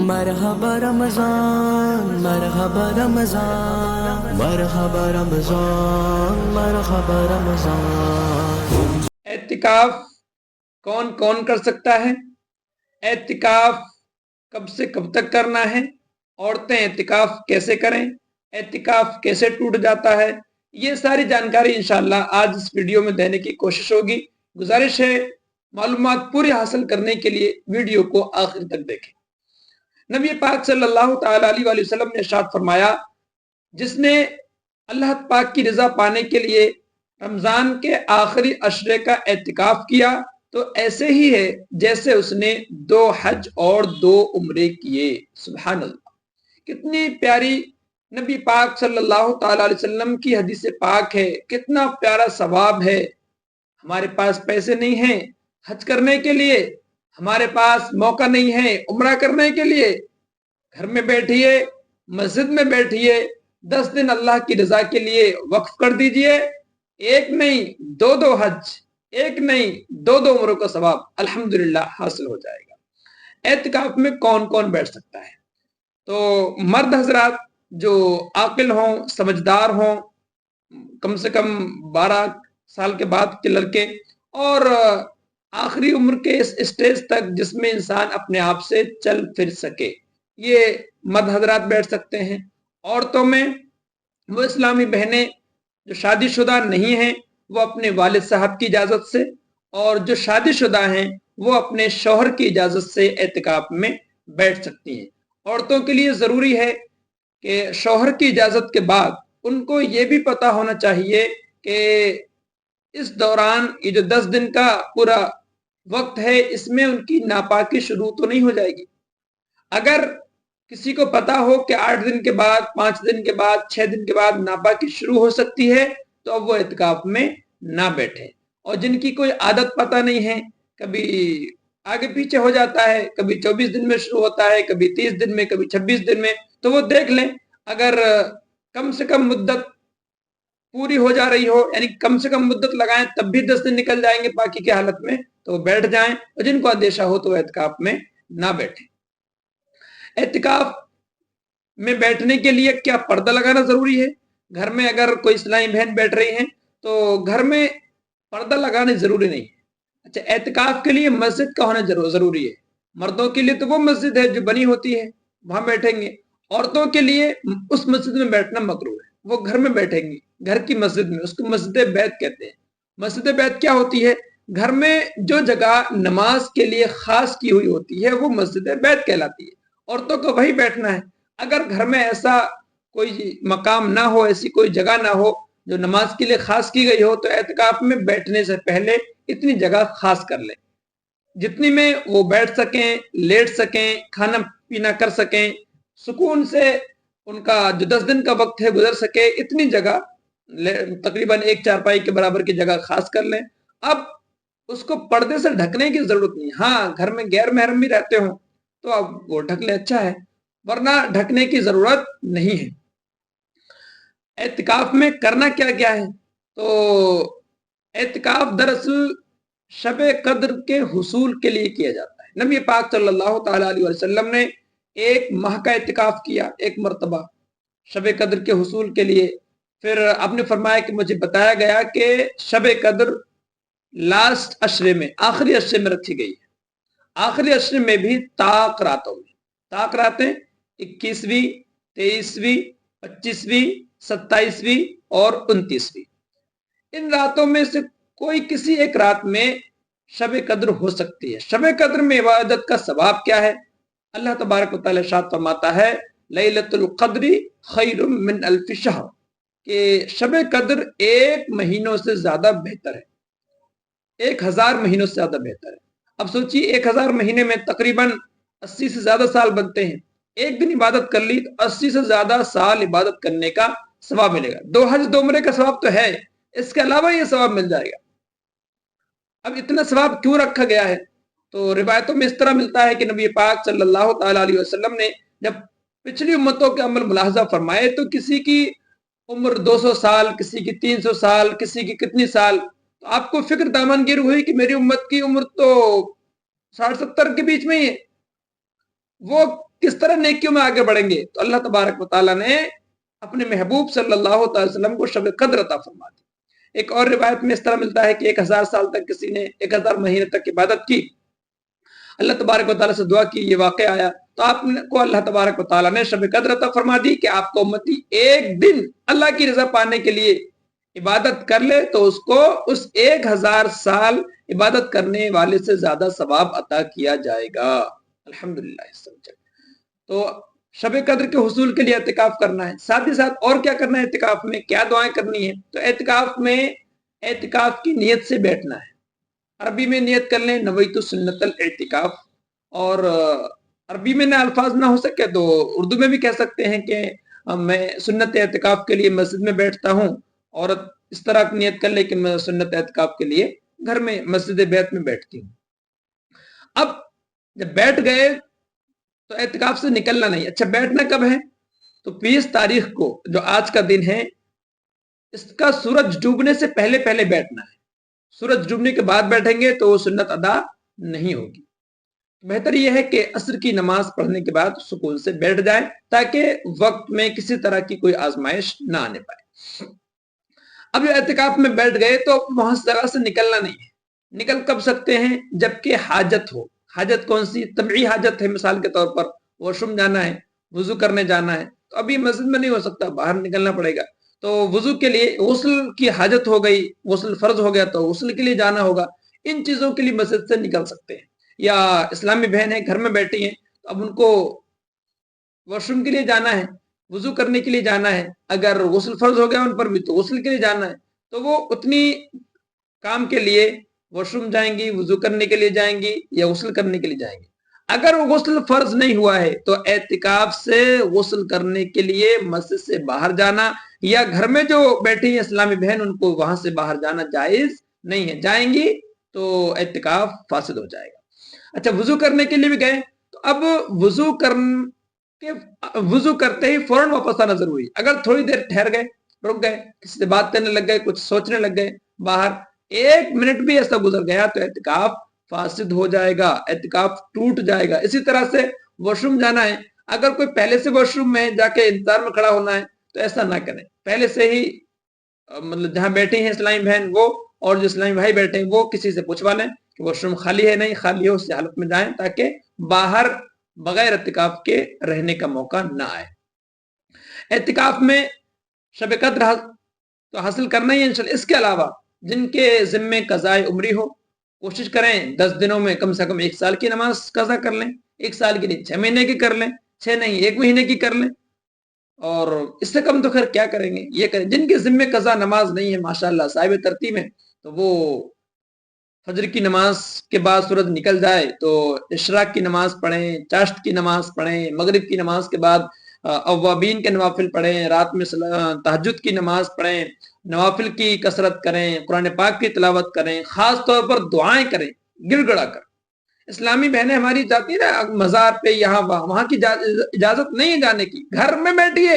مرحبا رمضان مرحبا رمضان مرحبا رمضان مرحبا رمضان۔ اعتکاف کون کون کر سکتا ہے؟ اعتکاف کب سے کب تک کرنا ہے؟ عورتیں اعتکاف کیسے کریں؟ اعتکاف کیسے ٹوٹ جاتا ہے؟ یہ ساری جانکاری انشاءاللہ آج اس ویڈیو میں دینے کی کوشش ہوگی۔ گزارش ہے معلومات پوری حاصل کرنے کے لیے ویڈیو کو آخر تک دیکھیں۔ نبی پاک صلی اللہ تعالی علیہ وآلہ وسلم نے ارشاد فرمایا، جس نے اللہ پاک کی رضا پانے کے لیے رمضان کے آخری عشرے کا اعتکاف کیا تو ایسے ہی ہے جیسے اس نے 2 حج اور 2 عمرے کیے۔ سبحان اللہ، کتنی پیاری نبی پاک صلی اللہ تعالی علیہ وسلم کی حدیث پاک ہے، کتنا پیارا ثواب ہے۔ ہمارے پاس پیسے نہیں ہیں حج کرنے کے لیے، ہمارے پاس موقع نہیں ہے عمرہ کرنے کے لیے، گھر میں بیٹھیے، مسجد میں بیٹھیے، 10 دن اللہ کی رضا کے لیے وقف کر دیجئے، ایک نہیں 2 حج، ایک نہیں 2 عمروں کا ثواب الحمدللہ حاصل ہو جائے گا۔ اعتکاف میں کون کون بیٹھ سکتا ہے؟ تو مرد حضرات جو عاقل ہوں، سمجھدار ہوں، کم سے کم 12 سال کے بعد کے لڑکے، اور آخری عمر کے اس اسٹیج تک جس میں انسان اپنے آپ سے چل پھر سکے، یہ مرد حضرات بیٹھ سکتے ہیں۔ عورتوں میں وہ اسلامی بہنیں جو شادی شدہ نہیں ہیں وہ اپنے والد صاحب کی اجازت سے، اور جو شادی شدہ ہیں وہ اپنے شوہر کی اجازت سے اعتکاف میں بیٹھ سکتی ہیں۔ عورتوں کے لیے ضروری ہے کہ شوہر کی اجازت کے بعد ان کو یہ بھی پتا ہونا چاہیے کہ اس دوران یہ جو 10 دن کا پورا وقت ہے اس میں ان کی ناپاکی شروع تو نہیں ہو جائے گی۔ اگر کسی کو پتا ہو کہ 8 دن کے بعد، 5 دن کے بعد، 6 دن کے بعد ناپاکی شروع ہو سکتی ہے تو اب وہ اعتکاف میں نہ بیٹھے۔ اور جن کی کوئی عادت پتہ نہیں ہے، کبھی آگے پیچھے ہو جاتا ہے، کبھی 24 دن میں شروع ہوتا ہے، کبھی 30 دن میں، کبھی 26 دن میں، تو وہ دیکھ لیں اگر کم سے کم مدت پوری ہو جا رہی ہو، یعنی کم سے کم مدت لگائیں تب بھی 10 دن نکل جائیں گے باقی کی حالت میں، تو وہ بیٹھ جائیں، اور جن کو اندیشہ ہو تو وہ اعتکاف میں نہ بیٹھیں۔ اعتکاف میں بیٹھنے کے لیے کیا پردہ لگانا ضروری ہے؟ گھر میں اگر کوئی اسلامی بہن بیٹھ رہی ہیں تو گھر میں پردہ لگانے ضروری نہیں ہے۔ اچھا، اعتکاف کے لیے مسجد کا ہونا ضروری ہے۔ مردوں کے لیے تو وہ مسجد ہے جو بنی ہوتی ہے، وہاں بیٹھیں گے۔ عورتوں کے لیے اس مسجد میں بیٹھنا مکروہ ہے، وہ گھر میں بیٹھیں گی، گھر کی مسجد میں، اس کو مسجد بیت کہتے ہیں۔ مسجد بیت کیا ہوتی ہے؟ گھر میں جو جگہ نماز کے لیے خاص کی ہوئی ہوتی ہے وہ مسجد بیت کہلاتی ہے، عورتوں کو وہی بیٹھنا ہے۔ اگر گھر میں ایسا کوئی مقام نہ ہو، ایسی کوئی جگہ نہ ہو جو نماز کے لیے خاص کی گئی ہو، تو اعتکاف میں بیٹھنے سے پہلے اتنی جگہ خاص کر لیں جتنی میں وہ بیٹھ سکیں، لیٹ سکیں، کھانا پینا کر سکیں، سکون سے ان کا جو 10 دن کا وقت ہے گزر سکے، اتنی جگہ تقریباً 1 چارپائی کے برابر کی جگہ خاص کر لیں۔ اب اس کو پردے سے ڈھکنے کی ضرورت نہیں، ہاں گھر میں غیر محرم بھی رہتے ہوں تو اب وہ ڈھک لیں، اچھا ہے، ورنہ ڈھکنے کی ضرورت نہیں ہے۔ اعتکاف میں کرنا کیا کیا ہے؟ تو اعتکاف دراصل شب قدر کے حصول کے لیے کیا جاتا ہے۔ نبی پاک صلی اللہ تعالی علیہ وسلم نے 1 ماہ کا اعتکاف کیا، 1 مرتبہ شب قدر کے حصول کے لیے۔ پھر آپ نے فرمایا کہ مجھے بتایا گیا کہ شب قدر لاسٹ عشرے میں، آخری عشرے میں رکھی گئی ہے۔ آخری عشرے میں بھی طاق راتوں میں، طاق راتیں 21ویں، 23ویں، 25ویں، 27ویں اور 29ویں، ان راتوں میں سے کوئی کسی ایک رات میں شب قدر ہو سکتی ہے۔ شب قدر میں عبادت کا ثواب کیا ہے؟ اللہ تبارک و تعالی ارشاد فرماتا ہے لیلۃ القدر خیر من الف شہر، کہ شب قدر 1 مہینوں سے زیادہ بہتر ہے، 1000 مہینوں سے زیادہ بہتر ہے۔ اب سوچیے 1000 مہینے میں تقریباً 80 سے زیادہ سال بنتے ہیں، 1 دن عبادت کر لی تو 80 سے زیادہ سال عبادت کرنے کا ثواب ملے گا۔ 2 حج 2 عمرے کا ثواب تو ہے، اس کے علاوہ یہ ثواب مل جائے گا۔ اب اتنا ثواب کیوں رکھا گیا ہے؟ تو روایتوں میں اس طرح ملتا ہے کہ نبی پاک صلی اللہ تعالی علیہ وسلم نے جب پچھلی امتوں کے عمل ملاحظہ فرمائے تو کسی کی عمر 200 سال، کسی کی 300 سال، کسی کی کتنی سال، تو آپ کو فکر دامنگیر ہوئی کہ میری امت کی عمر تو 60-70 کے بیچ میں ہی ہے۔ وہ کس طرح نیکیوں میں آگے بڑھیں گے؟ تو اللہ تبارک و تعالیٰ نے اپنے محبوب صلی اللہ علیہ وسلم کو شب قدر عطا فرما دی۔ ایک اور روایت میں اس طرح ملتا ہے کہ 1000 سال تک کسی نے 1000 مہینے تک عبادت کی، اللہ تبارک و تعالیٰ سے دعا کی، یہ واقعہ آیا تو آپ کو اللہ تبارک و تعالیٰ نے شب قدر عطا فرما دی کہ آپ کو امتی ایک دن اللہ کی رضا پانے کے لیے عبادت کر لے تو اس کو اس 1000 سال عبادت کرنے والے سے زیادہ ثواب عطا کیا جائے گا۔ الحمدللہ۔ تو شب قدر کے حصول کے لیے اعتکاف کرنا ہے، ساتھ ہی ساتھ اور کیا کرنا ہے اعتکاف میں، کیا دعائیں کرنی ہے؟ تو اعتکاف میں اعتکاف کی نیت سے بیٹھنا ہے۔ عربی میں نیت کر لیں نویت سنت الاعتکاف، اور عربی میں نہ الفاظ نہ ہو سکے تو اردو میں بھی کہہ سکتے ہیں کہ میں سنت اعتکاف کے لیے مسجد میں بیٹھتا ہوں، اور اس طرح نیت کر لے کہ میں سنت اعتکاف کے لیے گھر میں مسجد بیت میں بیٹھتی ہوں۔ اب جب بیٹھ گئے تو اعتکاف سے نکلنا نہیں۔ اچھا بیٹھنا کب ہے؟ تو 20 تاریخ کو جو آج کا دن ہے اس کا سورج ڈوبنے سے پہلے پہلے بیٹھنا ہے۔ سورج ڈوبنے کے بعد بیٹھیں گے تو وہ سنت ادا نہیں ہوگی۔ بہتر یہ ہے کہ عصر کی نماز پڑھنے کے بعد سکون سے بیٹھ جائیں تاکہ وقت میں کسی طرح کی کوئی آزمائش نہ آنے پائے۔ اب جو اعتکاف میں بیٹھ گئے تو وہاں جگہ سے نکلنا نہیں ہے۔ نکل کب سکتے ہیں؟ جبکہ حاجت ہو۔ حاجت کون سی؟ طبعی حاجت ہے، مثال کے طور پر واش روم جانا ہے، وضو کرنے جانا ہے، تو ابھی مسجد میں نہیں ہو سکتا، باہر نکلنا پڑے گا، تو وضو کے لیے غسل کی حاجت ہو گئی، غسل فرض ہو گیا تو غسل کے لیے جانا ہوگا، ان چیزوں کے لیے مسجد سے نکل سکتے ہیں۔ یا اسلامی بہن ہے گھر میں بیٹھی ہیں تو اب ان کو واش روم کے لیے جانا ہے، وضو کرنے کے لیے جانا ہے، اگر غسل فرض ہو گیا ان پر بھی تو غسل کے لیے جانا ہے، تو وہ اتنی کام کے لیے واش روم جائیں گی، وضو کرنے کے لیے جائیں گی یا غسل کرنے کے لیے جائیں گی۔ اگر وہ غسل فرض نہیں ہوا ہے تو اعتکاف سے غسل کرنے کے لیے مسجد سے باہر جانا یا گھر میں جو بیٹھی ہیں اسلامی بہن ان کو وہاں سے باہر جانا جائز نہیں ہے، جائیں گی تو اعتکاف فاسد ہو جائے گا۔ اچھا وضو کرنے کے لیے بھی گئے تو اب وضو کرتے ہی فوراً واپس آنا ضروری ہے۔ اگر تھوڑی دیر ٹھہر گئے، رک گئے، کسی سے بات کرنے لگ گئے، کچھ سوچنے لگ گئے باہر، 1 منٹ بھی ایسا گزر گیا تو اعتکاف فاسد ہو جائے گا، اعتکاف ٹوٹ جائے گا۔ اسی طرح سے واش روم جانا ہے، اگر کوئی پہلے سے واش روم میں جا کے انتظار میں کھڑا ہونا ہے تو ایسا نہ کریں، پہلے سے ہی مطلب جہاں بیٹھے ہیں اسلامی بہن وہ اور جو اسلامی بھائی بیٹھے ہیں وہ کسی سے پوچھوا لیں کہ واش روم خالی ہے، نہیں خالی ہے، اس حالت میں جائیں تاکہ باہر بغیر اعتکاف کے رہنے کا موقع نہ آئے۔ اعتکاف میں شب قدر تو حاصل کرنا ہی ہے انشاءاللہ۔ اس کے علاوہ جن کے ذمے قضاء عمری ہو کوشش کریں 10 دنوں میں کم سے کم 1 سال کی نماز قضا کر لیں، 1 سال کے لیے 6 مہینے کی کر لیں، 6 نہیں 1 مہینے کی کر لیں، اور اس سے کم تو خیر کیا کریں گے، یہ کریں۔ جن کے ذمے قضا نماز نہیں ہے ماشاءاللہ صاحب ترتیب ہے تو وہ فجر کی نماز کے بعد سورج نکل جائے تو اشراق کی نماز پڑھیں، چاشت کی نماز پڑھیں، مغرب کی نماز کے بعد اوابین کے نوافل پڑھیں، رات میں تہجد کی نماز پڑھیں، نوافل کی کثرت کریں، قرآن پاک کی تلاوت کریں، خاص طور پر دعائیں کریں گڑ گڑا کر۔ اسلامی بہنیں ہماری جاتی ہیں نا مزار پہ یہاں وہاں کی اجازت نہیں ہے جانے کی، گھر میں بیٹھیے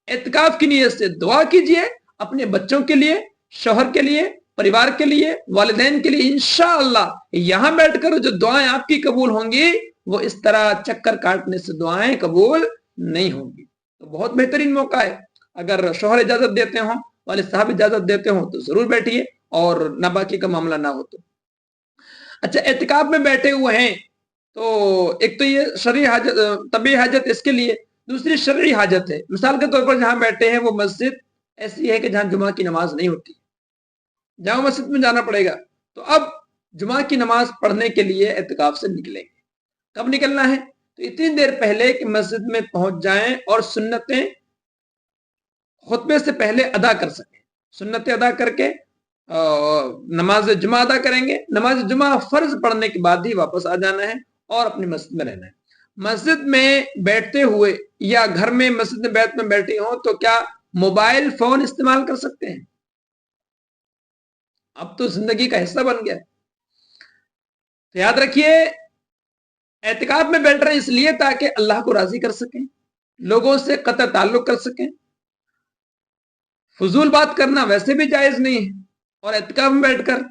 اعتکاف کی نیت سے دعا کیجئے اپنے بچوں کے لیے، شوہر کے لیے، پریوار کے لیے، والدین کے لیے، انشاءاللہ یہاں بیٹھ کر جو دعائیں آپ کی قبول ہوں گی وہ اس طرح چکر کاٹنے سے دعائیں قبول نہیں ہوں گی۔ تو بہت بہترین موقع ہے، اگر شوہر اجازت دیتے ہوں، والد صاحب اجازت دیتے ہوں تو ضرور بیٹھیے، اور نہ باقی کا معاملہ نہ ہو تو۔ اچھا اعتکاف میں بیٹھے ہوئے ہیں تو ایک تو یہ شرعی حاجت، طبعی حاجت اس کے لیے، دوسری شرعی حاجت ہے۔ مثال کے طور پر جہاں بیٹھے ہیں وہ مسجد ایسی ہے کہ جہاں جمعہ کی نماز نہیں ہوتی، جہاں مسجد میں جانا پڑے گا، تو اب جمعہ کی نماز پڑھنے کے لیے اعتکاف سے نکلیں گے۔ کب نکلنا ہے؟ تو اتنی دیر پہلے کہ مسجد میں پہنچ جائیں اور سنتیں خطبے سے پہلے ادا کر سکیں، سنتیں ادا کر کے نماز جمعہ ادا کریں گے۔ نماز جمعہ فرض پڑھنے کے بعد ہی واپس آ جانا ہے اور اپنی مسجد میں رہنا ہے۔ مسجد میں بیٹھتے ہوئے یا گھر میں مسجد بیت میں بیٹھے ہوں تو کیا موبائل فون استعمال کر سکتے ہیں؟ اب تو زندگی کا حصہ بن گیا۔ تو یاد رکھیے اعتکاف میں بیٹھ رہے ہیں اس لیے تاکہ اللہ کو راضی کر سکیں، لوگوں سے قطع تعلق کر سکیں۔ فضول بات کرنا ویسے بھی جائز نہیں ہے، اور اعتکاف میں بیٹھ کر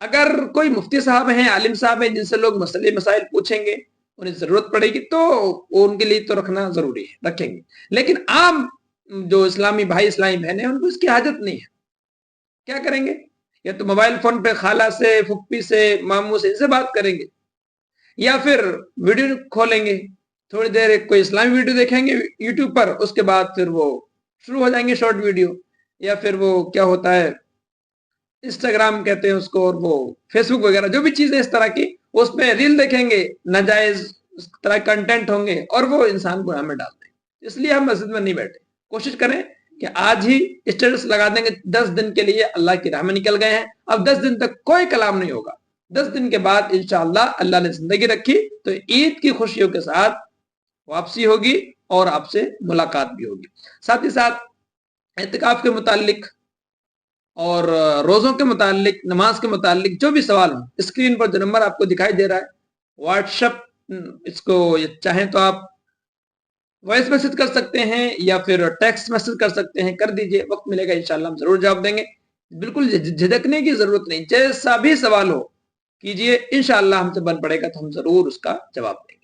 اگر کوئی مفتی صاحب ہیں، عالم صاحب ہیں جن سے لوگ مسئلے مسائل پوچھیں گے انہیں ضرورت پڑے گی تو ان کے لیے تو رکھنا ضروری ہے، رکھیں گے، لیکن عام جو اسلامی بھائی اسلامی بہنیں ان کو اس کی حاجت نہیں ہے. کیا کریں گے؟ یا تو موبائل فون پہ خالہ سے، پھپھی سے، ماموں سے، ان سے بات کریں گے، یا پھر ویڈیو کھولیں گے، تھوڑی دیر کوئی اسلامی ویڈیو دیکھیں گے یوٹیوب پر، اس کے بعد پھر وہ شروع ہو جائیں گے شارٹ ویڈیو، یا پھر وہ کیا ہوتا ہے انسٹاگرام کہتے ہیں اس کو، اور وہ فیس بک وغیرہ جو بھی چیزیں اس طرح کی، اس میں ریل دیکھیں گے، ناجائز اس طرح کنٹینٹ ہوں گے اور وہ انسان کو ہمیں ڈال دیں گے. اس لیے ہم مسجد میں نہیں بیٹھے. کوشش کریں کہ آج ہی اسٹیٹس لگا دیں گے 10 دن کے لیے اللہ کی راہ میں نکل گئے ہیں، اب 10 دن تک کوئی کلام نہیں ہوگا. 10 دن کے بعد انشاءاللہ اللہ نے زندگی رکھی تو عید کی خوشیوں کے ساتھ واپسی ہوگی اور آپ سے ملاقات بھی ہوگی. ساتھ ہی ساتھ اعتکاف کے متعلق اور روزوں کے متعلق، نماز کے متعلق جو بھی سوال ہوں، اسکرین پر جو نمبر آپ کو دکھائی دے رہا ہے واٹس ایپ، اس کو چاہیں تو آپ وائس میسج کر سکتے ہیں یا پھر ٹیکسٹ میسج کر سکتے ہیں، کر دیجئے، وقت ملے گا انشاءاللہ ہم ضرور جواب دیں گے. بالکل جھجکنے کی ضرورت نہیں، جیسا بھی سوال ہو کیجئے، انشاءاللہ ہم سے بن پڑے گا تو ہم ضرور اس کا جواب دیں گے.